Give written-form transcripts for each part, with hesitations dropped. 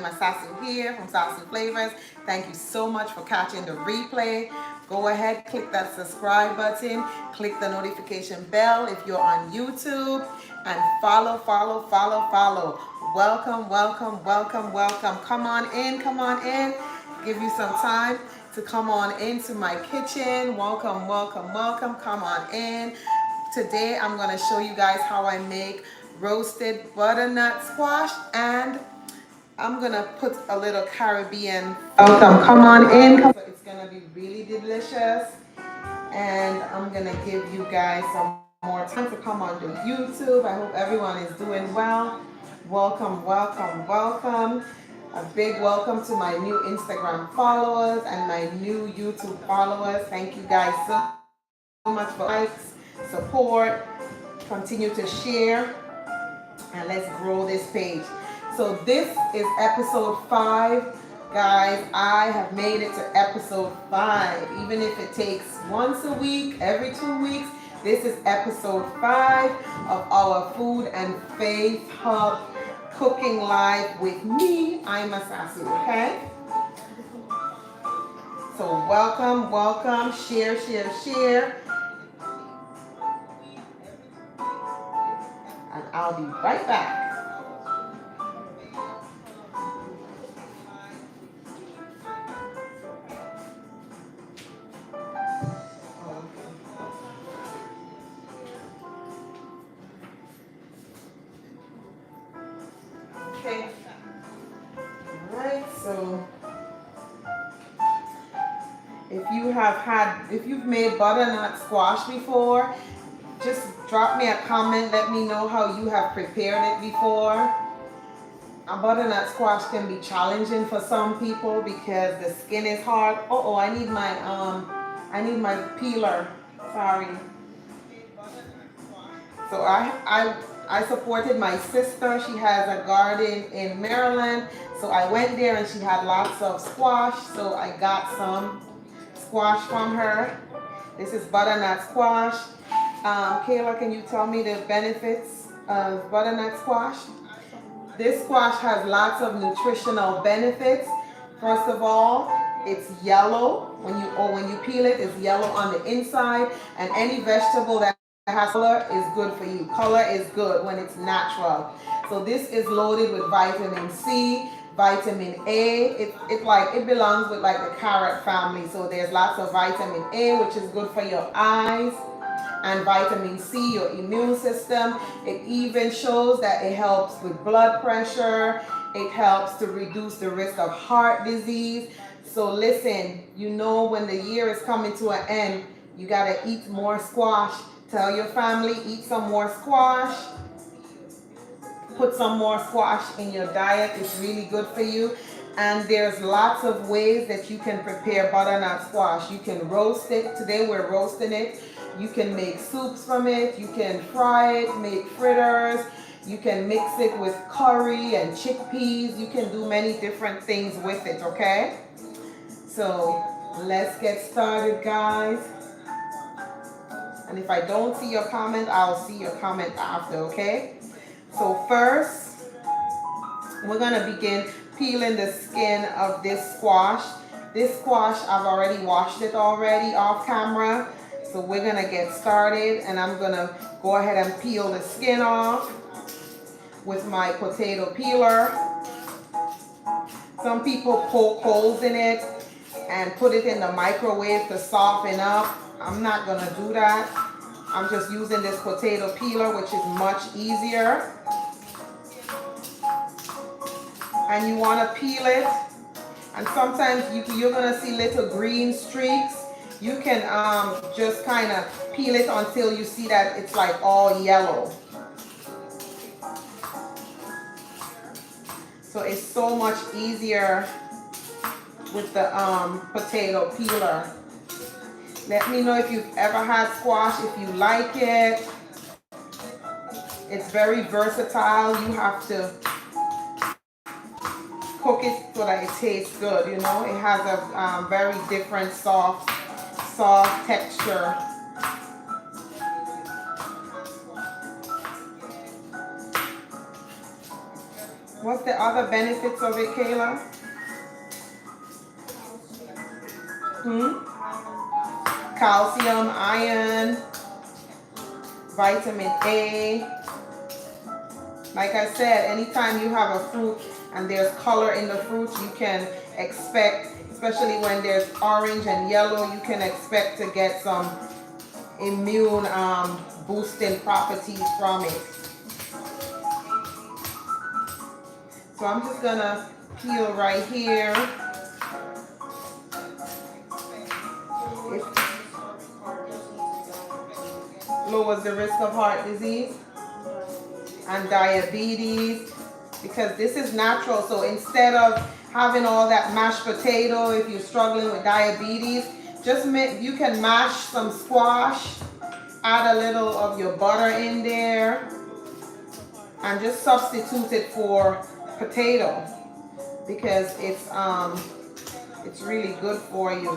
Ima Sasu here from Sasu Flavors. Thank you so much for catching the replay. Go ahead, click that subscribe button, click the notification bell if you're on YouTube, and follow. Welcome, welcome, welcome, welcome. Come on in, come on in. Give you some time to come on into my kitchen. Welcome, welcome, welcome. Come on in. Today I'm going to show you guys how I make roasted butternut squash, and I'm going to put a little Caribbean. Welcome, come on in. So it's going to be really delicious, and I'm going to give you guys some more time to come on to YouTube. I hope everyone is doing well. Welcome, welcome, welcome. A big welcome to my new Instagram followers and my new YouTube followers. Thank you guys so much for likes, support. Continue to share, and let's grow this page. So this is episode 5. Guys, I have made it to episode 5. Even if it takes once a week, every 2 weeks, this is episode 5 of our Food and Faith Hub Cooking Live with me, Ima Sasu, okay? So welcome, welcome, share, share, share. And I'll be right back. Okay. Alright, so if you've made butternut squash before, just drop me a comment, let me know how you have prepared it before. A butternut squash can be challenging for some people because the skin is hard. I need my peeler. Sorry. So I supported my sister. She has a garden in Maryland. So I went there and she had lots of squash. So I got some squash from her. This is butternut squash. Kayla, can you tell me the benefits of butternut squash? This squash has lots of nutritional benefits. First of all, it's yellow. When you peel it, it's yellow on the inside. And any vegetable that has color is good for you. Color is good when it's natural. So this is loaded with vitamin C, vitamin A. It belongs with like the carrot family. So there's lots of vitamin A, which is good for your eyes, and vitamin C, your immune system. It even shows that it helps with blood pressure. It helps to reduce the risk of heart disease. So listen, when the year is coming to an end, you gotta eat more squash. Tell your family, eat some more squash. Put some more squash in your diet. It's really good for you. And there's lots of ways that you can prepare butternut squash. You can roast it. Today we're roasting it. You can make soups from it. You can fry it, make fritters. You can mix it with curry and chickpeas. You can do many different things with it, okay? So let's get started, guys. And if I don't see your comment, I'll see your comment after, okay? So first, we're gonna begin peeling the skin of this squash. This squash, I've already washed it off camera. So we're gonna get started, and I'm gonna go ahead and peel the skin off with my potato peeler. Some people poke holes in it and put it in the microwave to soften up. I'm not gonna do that. I'm just using this potato peeler, which is much easier. And you wanna peel it, and sometimes you're gonna see little green streaks. You can just kind of peel it until you see that it's like all yellow. So it's so much easier with the potato peeler. Let me know if you've ever had squash, if you like it. It's very versatile. You have to cook it so that it tastes good, It has a very different soft texture. What's the other benefits of it, Kayla? Calcium, iron, vitamin A. Like I said, anytime you have a fruit and there's color in the fruit, you can expect, especially when there's orange and yellow, you can expect to get some immune boosting properties from it. So I'm just gonna peel right here. It lowers the risk of heart disease and diabetes, because this is natural. So instead of having all that mashed potato, if you're struggling with diabetes, you can mash some squash, add a little of your butter in there, and just substitute it for potato, because it's really good for you.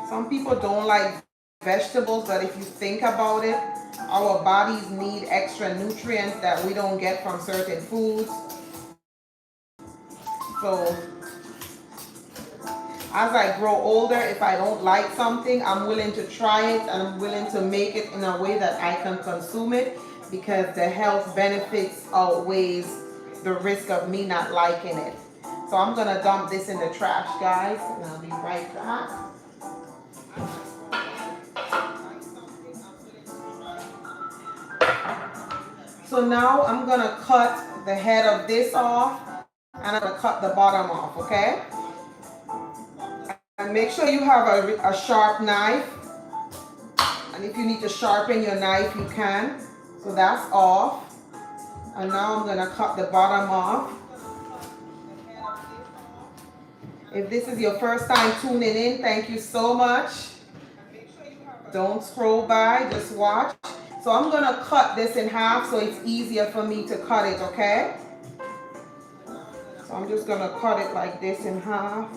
Some people don't like vegetables, but if you think about it, our bodies need extra nutrients that we don't get from certain foods. So as I grow older, if I don't like something, I'm willing to try it, and I'm willing to make it in a way that I can consume it, because the health benefits outweighs the risk of me not liking it. So I'm gonna dump this in the trash, guys, and I'll be right back. So now I'm gonna cut the head of this off, and I'm gonna cut the bottom off, okay? And make sure you have a sharp knife. And if you need to sharpen your knife, you can. So that's off. And now I'm gonna cut the bottom off. If this is your first time tuning in, thank you so much. Don't scroll by, just watch. So I'm gonna cut this in half so it's easier for me to cut it, okay? So I'm just gonna cut it like this in half.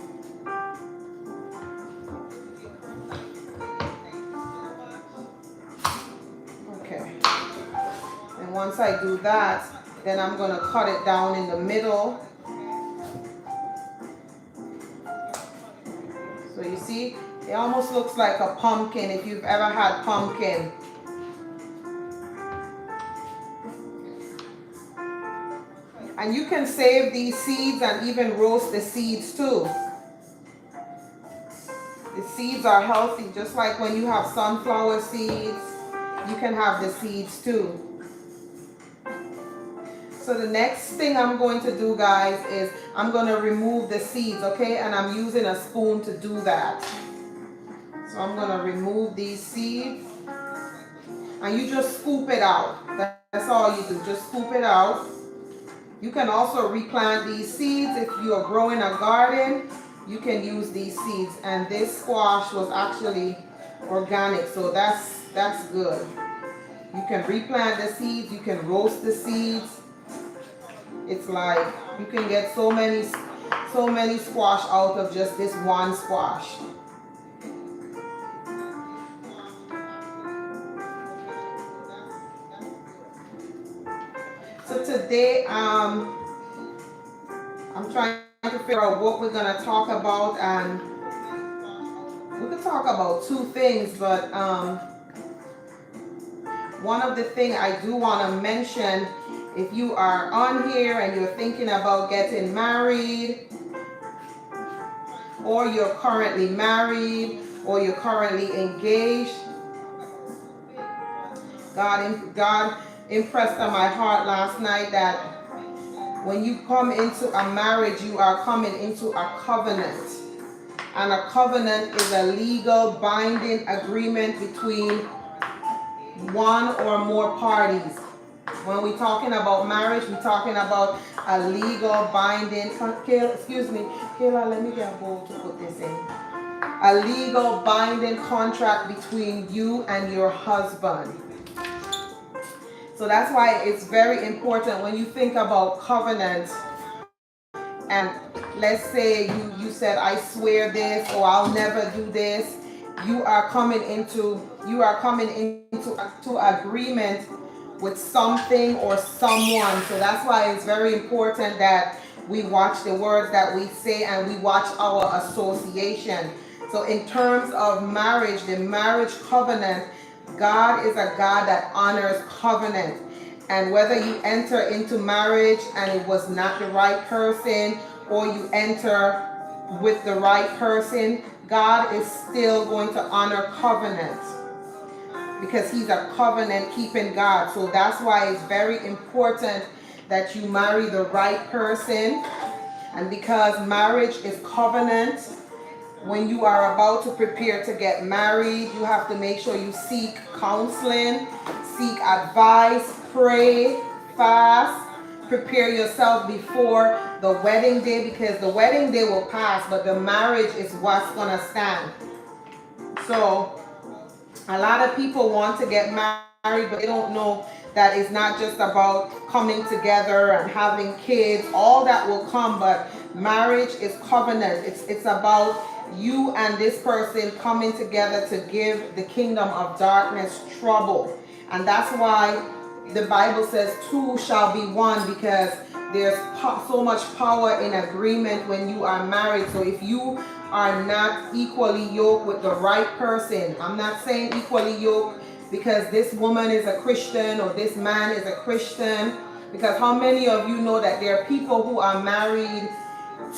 Okay. And once I do that, then I'm gonna cut it down in the middle. So you see, it almost looks like a pumpkin if you've ever had pumpkin. And you can save these seeds and even roast the seeds too. The seeds are healthy, just like when you have sunflower seeds, you can have the seeds too. So the next thing I'm going to do, guys, is I'm going to remove the seeds, okay? And I'm using a spoon to do that. So I'm going to remove these seeds. And you just scoop it out. That's all you do, just scoop it out. You can also replant these seeds. If you are growing a garden, you can use these seeds. And this squash was actually organic, so that's good. You can replant the seeds, you can roast the seeds. It's like you can get so many squash out of just this one squash. So today I'm trying to figure out what we're gonna talk about, and we could talk about two things, but one of the things I do want to mention, if you are on here and you're thinking about getting married, or you're currently married, or you're currently engaged, God impressed on my heart last night that when you come into a marriage, you are coming into a covenant. And a covenant is a legal binding agreement between one or more parties. When we're talking about marriage, we're talking about a legal binding, Kayla, let me get a bowl to put this in. A legal binding contract between you and your husband. So that's why it's very important when you think about covenant, and let's say you said, I swear this, or I'll never do this, you are coming into to agreement with something or someone. So that's why it's very important that we watch the words that we say and we watch our association. So in terms of marriage, the marriage covenant, God is a God that honors covenant. And whether you enter into marriage and it was not the right person, or you enter with the right person, God is still going to honor covenant, because he's a covenant keeping God. So that's why it's very important that you marry the right person. And because marriage is covenant, when you are about to prepare to get married, you have to make sure you seek counseling, seek advice, pray, fast, prepare yourself before the wedding day, because the wedding day will pass, but the marriage is what's gonna stand. So a lot of people want to get married, but they don't know that it's not just about coming together and having kids. All that will come, but marriage is covenant. It's about you and this person coming together to give the kingdom of darkness trouble. And that's why the Bible says two shall be one, because there's so much power in agreement when you are married. So if you are not equally yoked with the right person, I'm not saying equally yoked because this woman is a Christian or this man is a Christian, because how many of you know that there are people who are married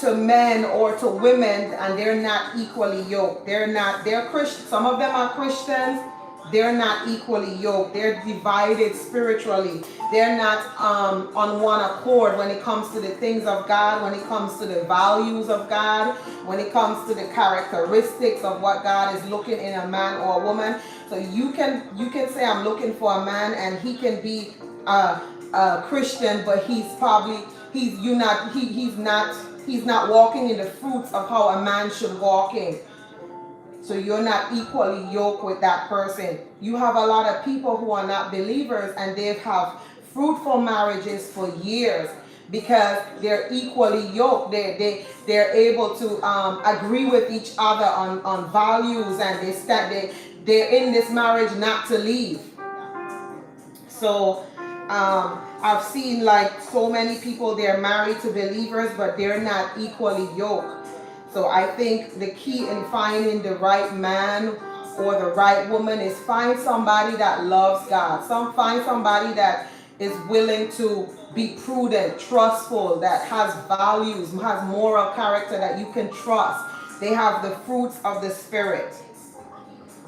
to men or to women and they're not equally yoked? They're Christian. Some of them are Christians. They're not equally yoked. They're divided spiritually. They're not on one accord when it comes to the things of God, when it comes to the values of God, when it comes to the characteristics of what God is looking in a man or a woman. So you can say, I'm looking for a man, and he can be a Christian, but he's not walking in the fruits of how a man should walk in. So you're not equally yoked with that person. You have a lot of people who are not believers and they have fruitful marriages for years because they're equally yoked. They're able to agree with each other on values, and they're in this marriage not to leave. So I've seen like so many people, they're married to believers, but they're not equally yoked. So I think the key in finding the right man or the right woman is find somebody that loves God. Find somebody that is willing to be prudent, trustful, that has values, has moral character that you can trust. They have the fruits of the Spirit.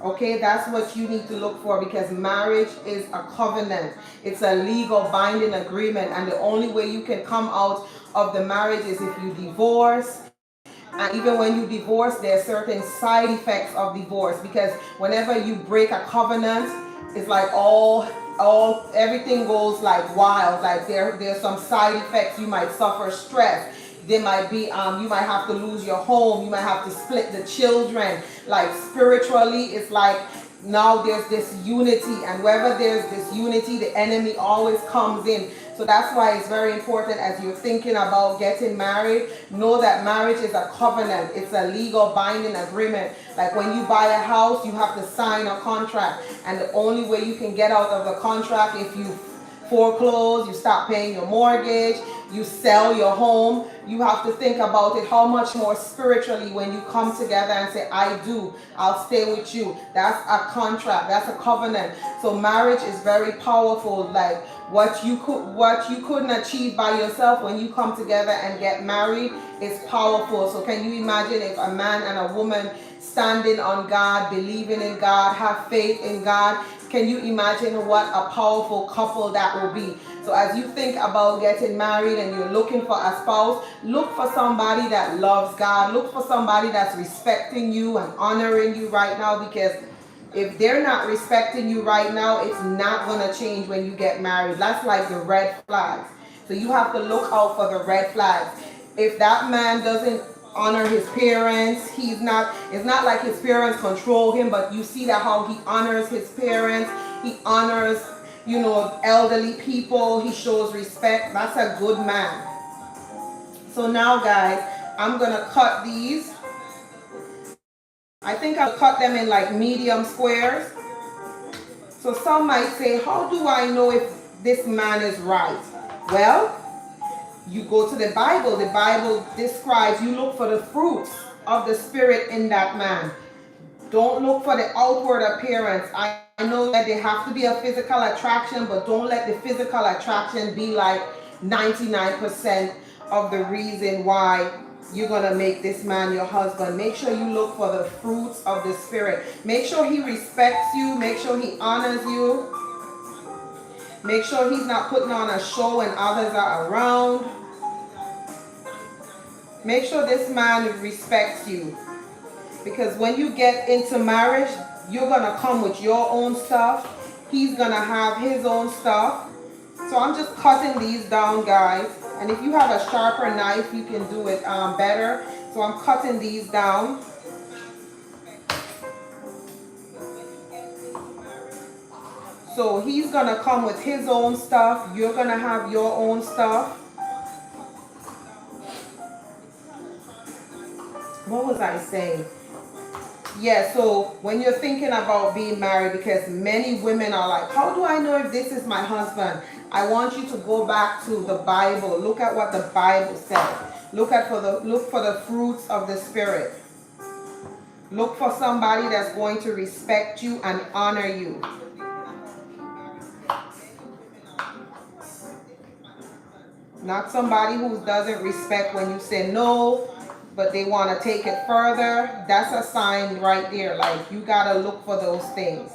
Okay, that's what you need to look for, because marriage is a covenant. It's a legal binding agreement, and the only way you can come out of the marriage is if you divorce. And even when you divorce, there are certain side effects of divorce, because whenever you break a covenant, it's like everything goes like wild. Like there's some side effects. You might suffer stress. There might be you might have to lose your home. You might have to split the children. Like spiritually, it's like now there's this unity, and wherever there's this unity, the enemy always comes in. So that's why it's very important, as you're thinking about getting married, know that marriage is a covenant. It's a legal binding agreement. Like when you buy a house, you have to sign a contract, and the only way you can get out of the contract, if you foreclose, you stop paying your mortgage, you sell your home, you have to think about it how much more spiritually when you come together and say, I'll stay with you. That's a contract, that's a covenant. So marriage is very powerful. Like what you couldn't achieve by yourself, when you come together and get married, is powerful. So can you imagine if a man and a woman standing on God, believing in God, have faith in God? Can you imagine what a powerful couple that will be? So as you think about getting married and you're looking for a spouse, look for somebody that loves God. Look for somebody that's respecting you and honoring you right now, because if they're not respecting you right now, it's not going to change when you get married. That's like the red flags. So you have to look out for the red flags. If that man doesn't honor his parents, it's not like his parents control him, but you see that how he honors his parents, he honors elderly people, he shows respect. That's a good man. So now guys, I'm gonna cut these I think I'll cut them in like medium squares. So some might say, how do I know if this man is right? Well, you go to the Bible. The Bible describes, you look for the fruits of the Spirit in that man. Don't look for the outward appearance. I know that there have to be a physical attraction, but don't let the physical attraction be like 99% of the reason why you're going to make this man your husband. Make sure you look for the fruits of the Spirit. Make sure he respects you. Make sure he honors you. Make sure he's not putting on a show when others are around. Make sure this man respects you. Because when you get into marriage, you're going to come with your own stuff. He's going to have his own stuff. So I'm just cutting these down, guys. And if you have a sharper knife, you can do it better. So I'm cutting these down. So he's going to come with his own stuff. You're going to have your own stuff. What was I saying? Yeah, so when you're thinking about being married, because many women are like, how do I know if this is my husband? I want you to go back to the Bible. Look at what the Bible says. Look for the fruits of the Spirit. Look for somebody that's going to respect you and honor you. Not somebody who doesn't respect when you say no, but they want to take it further. That's a sign right there. Like, you got to look for those things.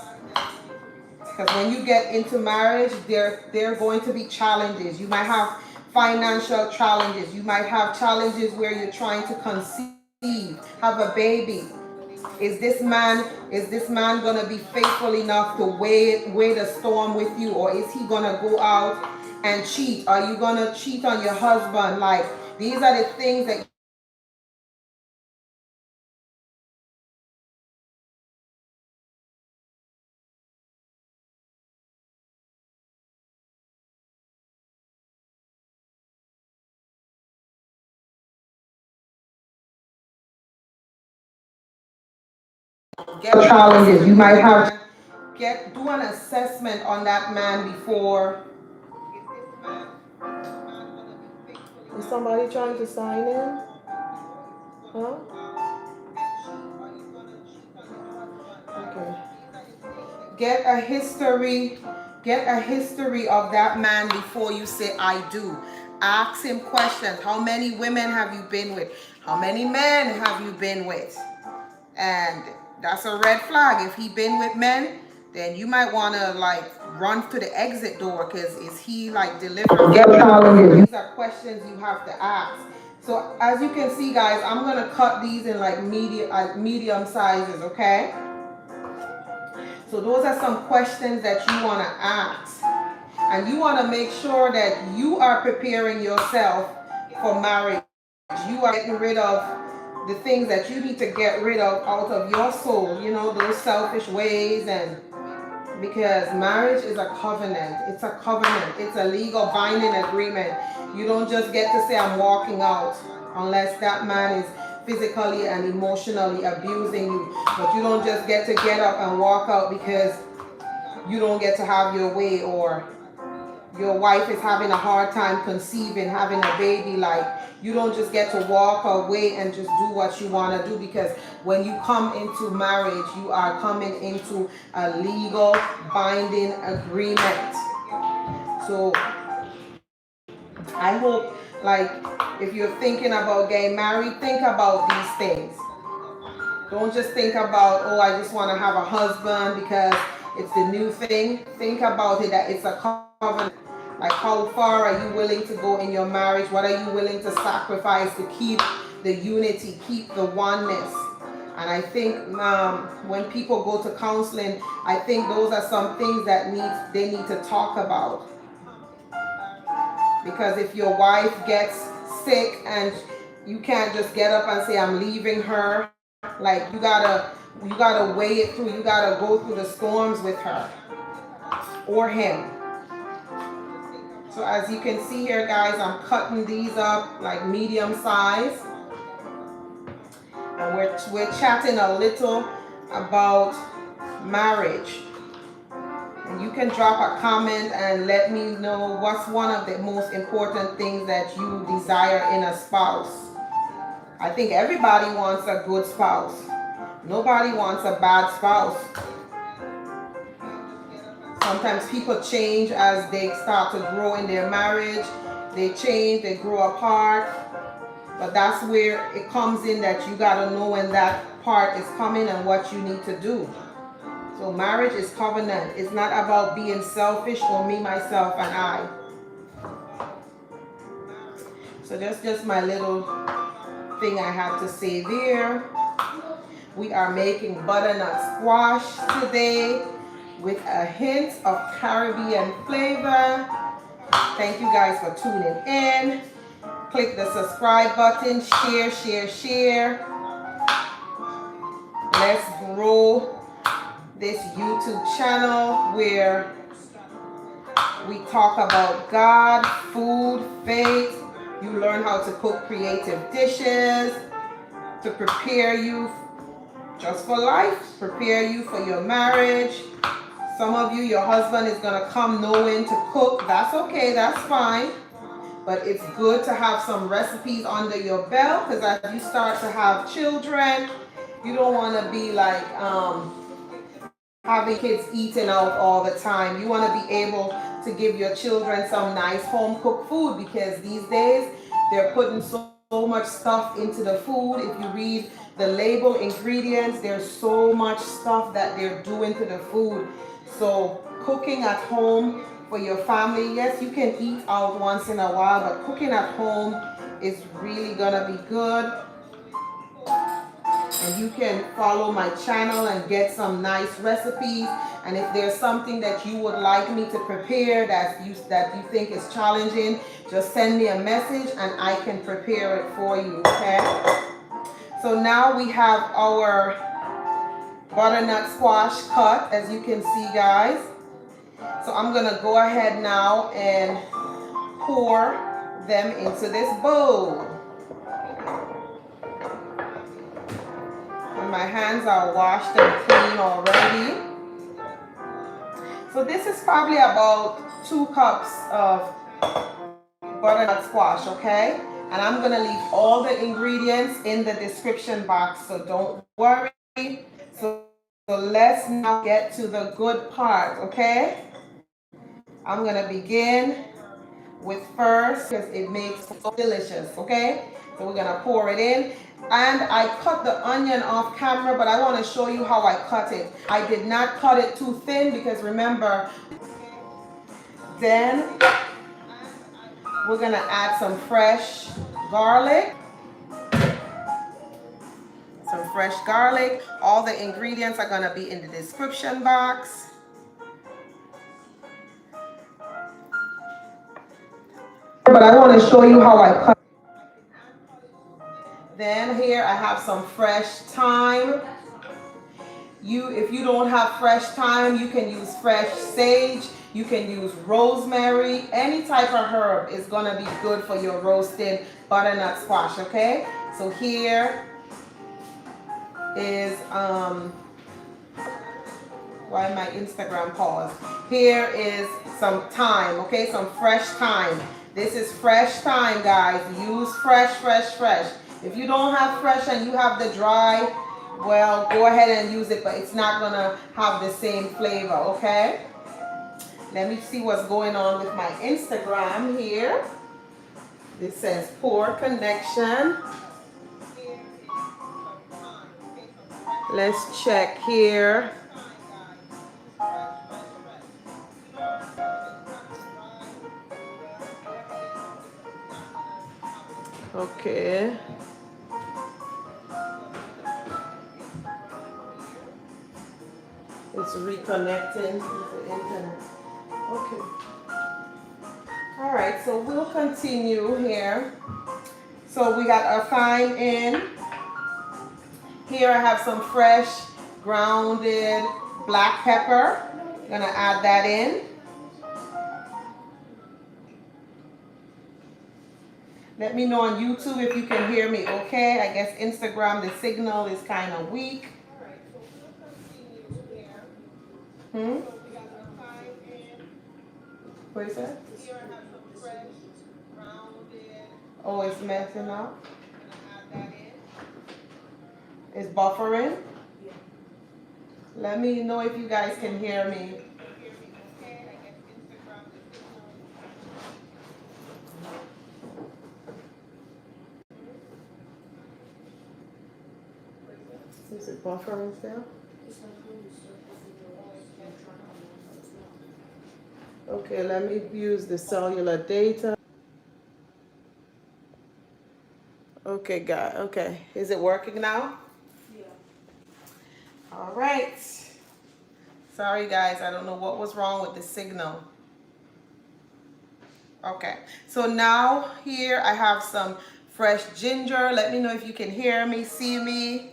Because when you get into marriage, there are going to be challenges. You might have financial challenges. You might have challenges where you're trying to conceive, have a baby. Is this man going to be faithful enough to weigh the storm with you? Or is he going to go out and cheat? Are you going to cheat on your husband? Like, these are the things that get challenges. You might have to do an assessment on that man before. Is somebody trying to sign in? Huh? Okay. Get a history of that man before you say I do. Ask him questions. How many women have you been with? How many men have you been with? And that's a red flag. If he been with men, then you might want to like run to the exit door, because is he like delivering? These are questions you have to ask. So as you can see, guys, I'm going to cut these in like medium sizes, okay? So those are some questions that you want to ask. And you want to make sure that you are preparing yourself for marriage. You are getting rid of the things that you need to get rid of out of your soul. You know, those selfish ways. And because marriage is a covenant. It's a covenant. It's a legal binding agreement. You don't just get to say I'm walking out unless that man is physically and emotionally abusing you. But you don't just get to get up and walk out because you don't get to have your way, or your wife is having a hard time conceiving, having a baby. Like, you don't just get to walk away and just do what you want to do, because when you come into marriage, you are coming into a legal binding agreement. So I hope, like, if you're thinking about getting married, think about these things. Don't just think about, oh, I just want to have a husband because it's the new thing. Think about it that it's a covenant. Like, how far are you willing to go in your marriage? What are you willing to sacrifice to keep the unity, keep the oneness? And I think when people go to counseling, I think those are some things that they need to talk about. Because if your wife gets sick and you can't just get up and say I'm leaving her, like, you gotta weigh it through. You gotta go through the storms with her or him. So as you can see here, guys, I'm cutting these up like medium size. And we're chatting a little about marriage. And you can drop a comment and let me know what's one of the most important things that you desire in a spouse. I think everybody wants a good spouse. Nobody wants a bad spouse. Sometimes people change as they start to grow in their marriage. They change, they grow apart. But that's where it comes in that you got to know when that part is coming and what you need to do. So marriage is covenant. It's not about being selfish or me, myself, and I. So that's just my little thing I have to say there. We are making butternut squash today with a hint of Caribbean flavor. Thank you guys for tuning in. Click the subscribe button, share, share, share. Let's grow this YouTube channel where we talk about God, food, faith. You learn how to cook creative dishes to prepare you just for life, prepare you for your marriage. Some of you, your husband is going to come knowing to cook. That's okay, that's fine. But it's good to have some recipes under your belt, because as you start to have children, you don't want to be like having kids eating out all the time. You want to be able to give your children some nice home cooked food, because these days they're putting so much stuff into the food. If you read the label ingredients, there's so much stuff that they're doing to the food. So cooking at home for your family, yes, you can eat out once in a while, but cooking at home is really gonna be good. And you can follow my channel and get some nice recipes. And if there's something that you would like me to prepare that you think is challenging, just send me a message and I can prepare it for you, okay? So now we have our butternut squash cut, as you can see, guys. So I'm gonna go ahead now and pour them into this bowl. And my hands are washed and clean already. So this is probably about 2 cups of butternut squash, okay? And I'm gonna leave all the ingredients in the description box, so don't worry. So let's now get to the good part, okay? I'm gonna begin with first, because it makes it so delicious, okay? So we're gonna pour it in. And I cut the onion off camera, but I want to show you how I cut it. I did not cut it too thin, because remember, then we're gonna add some fresh garlic. Some fresh garlic. All the ingredients are gonna be in the description box. But I want to show you how I cut. Then here I have some fresh thyme. If you don't have fresh thyme, you can use fresh sage. You can use rosemary. Any type of herb is going to be good for your roasted butternut squash, okay? So here is, why my Instagram paused? Here is some thyme, okay? Some fresh thyme. This is fresh thyme, guys. Use fresh, fresh, fresh. If you don't have fresh and you have the dry, well, go ahead and use it, but it's not gonna have the same flavor, okay? Let me see what's going on with my Instagram here. This says poor connection. Let's check here. Okay. It's reconnecting with the internet. Okay. All right, so we'll continue here. So we got our thyme in. Here I have some fresh grounded black pepper. I'm gonna add that in. Let me know on YouTube if you can hear me okay. I guess Instagram, the signal is kind of weak. Hmm? What is that? Oh, it's messing up. It's buffering. Let me know if you guys can hear me. Is it buffering still? Okay, let me use the cellular data. Okay, God. Okay, is it working now? Yeah. All right. Sorry, guys. I don't know what was wrong with the signal. Okay, so now here I have some fresh ginger. Let me know if you can hear me, see me.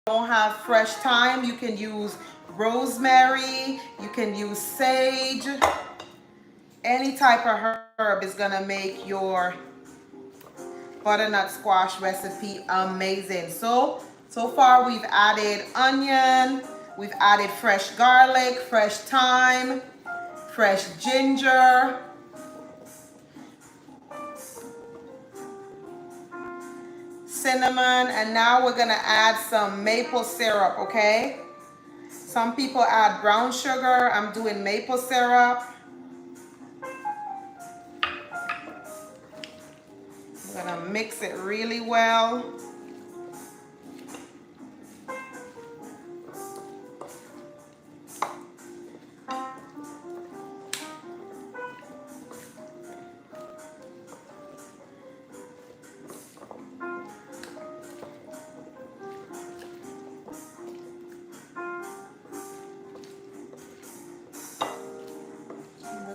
Don't have fresh thyme, you can use rosemary, you can use sage. Any type of herb is gonna make your butternut squash recipe amazing. So far we've added onion, we've added fresh garlic, fresh thyme, fresh ginger, cinnamon, and now we're gonna add some maple syrup, okay? Some people add brown sugar. I'm doing maple syrup. I'm gonna mix it really well.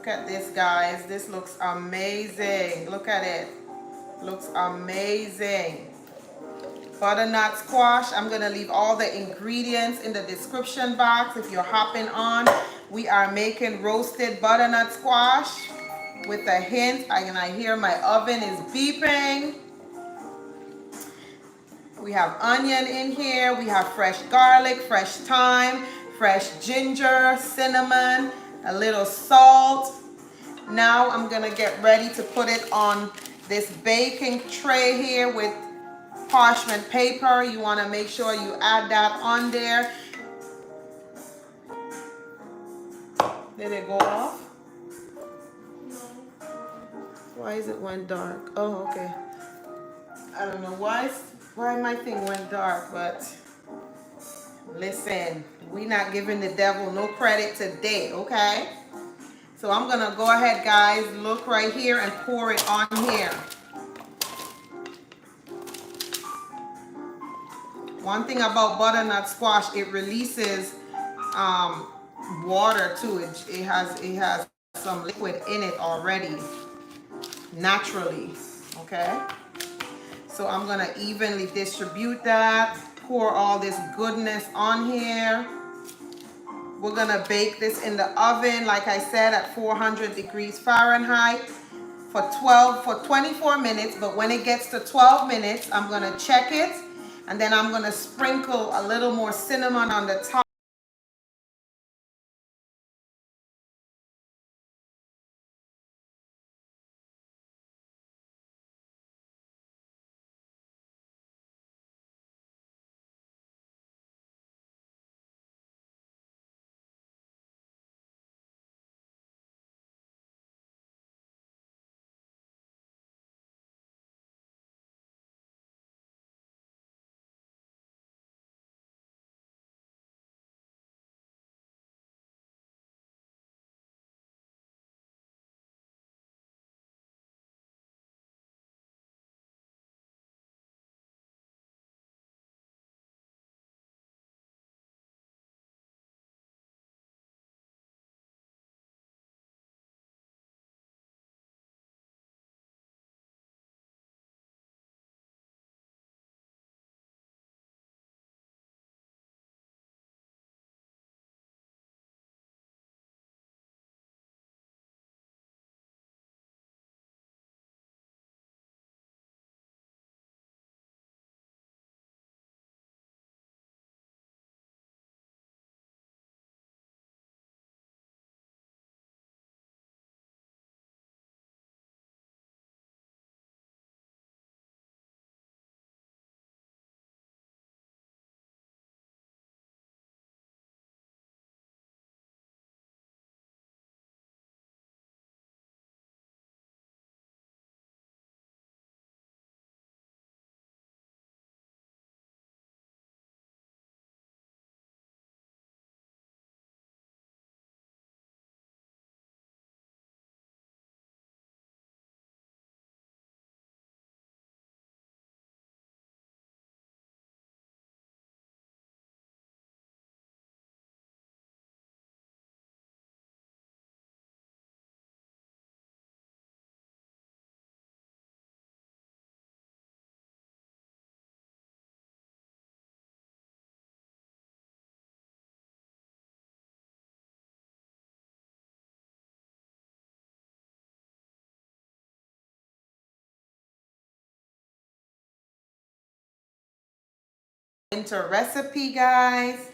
Look at this, guys. This looks amazing. Look at it. Looks amazing. Butternut squash. I'm going to leave all the ingredients in the description box if you're hopping on. We are making roasted butternut squash with a hint. And I hear my oven is beeping. We have onion in here. We have fresh garlic, fresh thyme, fresh ginger, cinnamon, a little salt. Now I'm going to get ready to put it on this baking tray here with parchment paper. You want to make sure you add that on there. Did it go off? Why is it went dark? Oh, okay. I don't know why my thing went dark, but listen, we not giving the devil no credit today, okay? So I'm gonna go ahead, guys, look right here and pour it on here. One thing about butternut squash, it releases water too. It has some liquid in it already, naturally, okay? So I'm gonna evenly distribute that, pour all this goodness on here. We're gonna bake this in the oven, like I said, at 400 degrees Fahrenheit for 24 minutes. But when it gets to 12 minutes, I'm gonna check it, and then I'm gonna sprinkle a little more cinnamon on the top. Winter recipe, guys.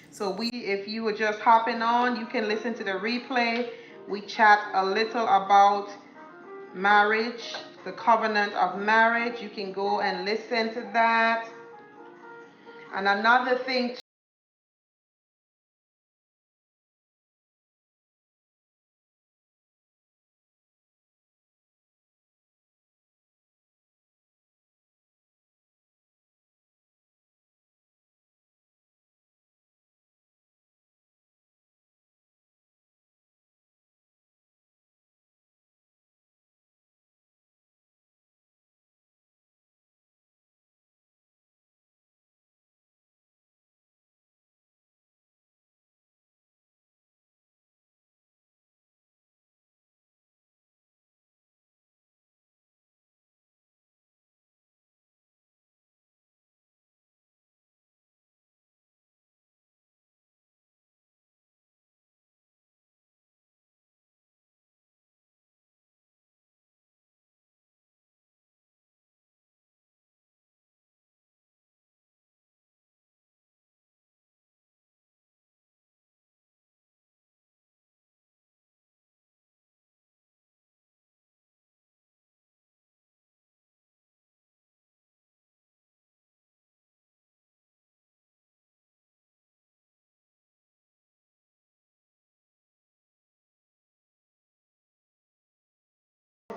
So if you were just hopping on, you can listen to the replay. We chat a little about marriage, the covenant of marriage. You can go and listen to that. And another thing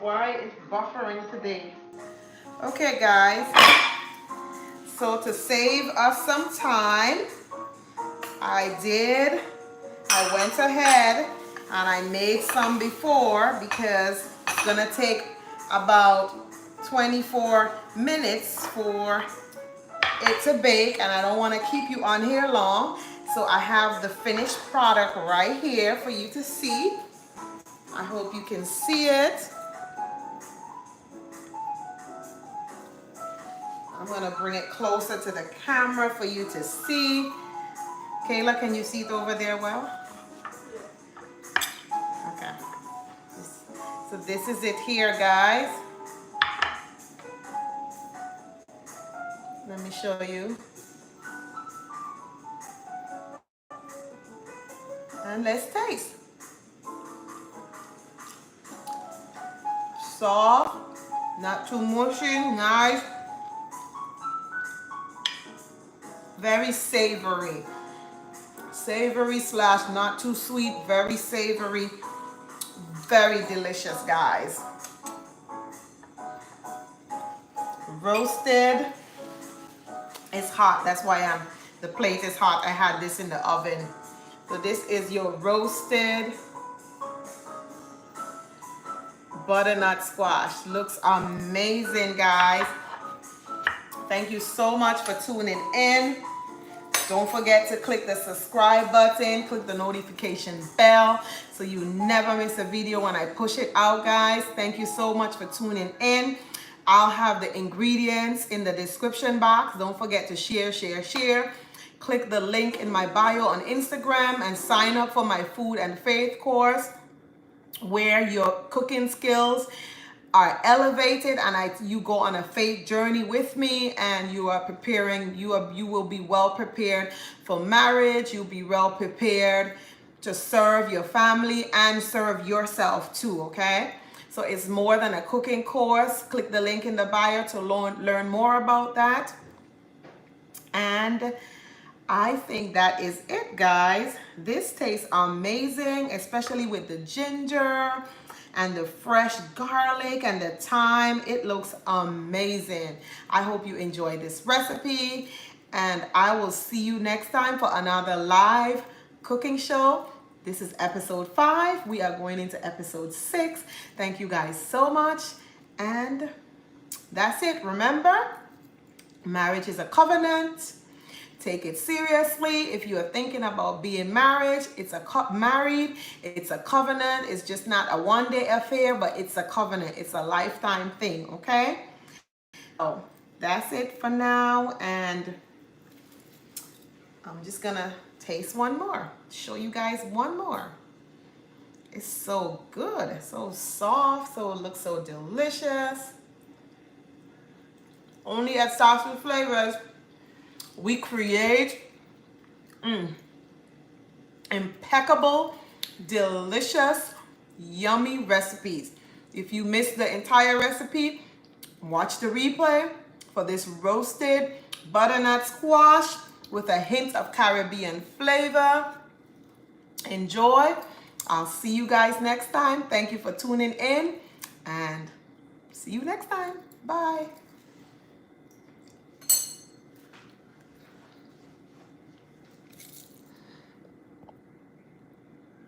why it's buffering today. Okay guys, so to save us some time, I went ahead and I made some before because it's gonna take about 24 minutes for it to bake, and I don't want to keep you on here long. So I have the finished product right here for you to see. I hope you can see it. I'm gonna bring it closer to the camera for you to see. Kayla, can you see it over there well? Okay. So this is it here, guys. Let me show you. And let's taste. Soft, not too mushy, nice. Very savory. Savory slash not too sweet, very savory. Very delicious, guys. Roasted. It's hot, that's why the plate is hot. I had this in the oven. So this is your roasted butternut squash. Looks amazing, guys. Thank you so much for tuning in. Don't forget to click the subscribe button, click the notification bell so you never miss a video when I push it out, guys. Thank you so much for tuning in. I'll have the ingredients in the description box. Don't forget to share. Click the link in my bio on Instagram and sign up for my food and faith course where your cooking skills are elevated and you go on a faith journey with me, and you are preparing, you will be well prepared for marriage. You'll be well prepared to serve your family and serve yourself too, okay? So it's more than a cooking course. Click the link in the bio to learn more about that. And I think that is it, guys. This tastes amazing, especially with the ginger and the fresh garlic and the thyme. It looks amazing. I hope you enjoy this recipe, and I will see you next time for another live cooking show. This is episode 5. We are going into episode 6. Thank you guys so much. And that's it. Remember, marriage is a covenant. Take it seriously. If you are thinking about being married, it's a covenant. It's just not a one-day affair, but it's a covenant. It's a lifetime thing, okay? So that's it for now, and I'm just gonna taste one more. Show you guys one more. It's so good, so soft, so it looks so delicious. Only at Sauce with Flavors, we create impeccable, delicious, yummy recipes. If you missed the entire recipe, watch the replay for this roasted butternut squash with a hint of Caribbean flavor. Enjoy. I'll see you guys next time. Thank you for tuning in, and see you next time. Bye.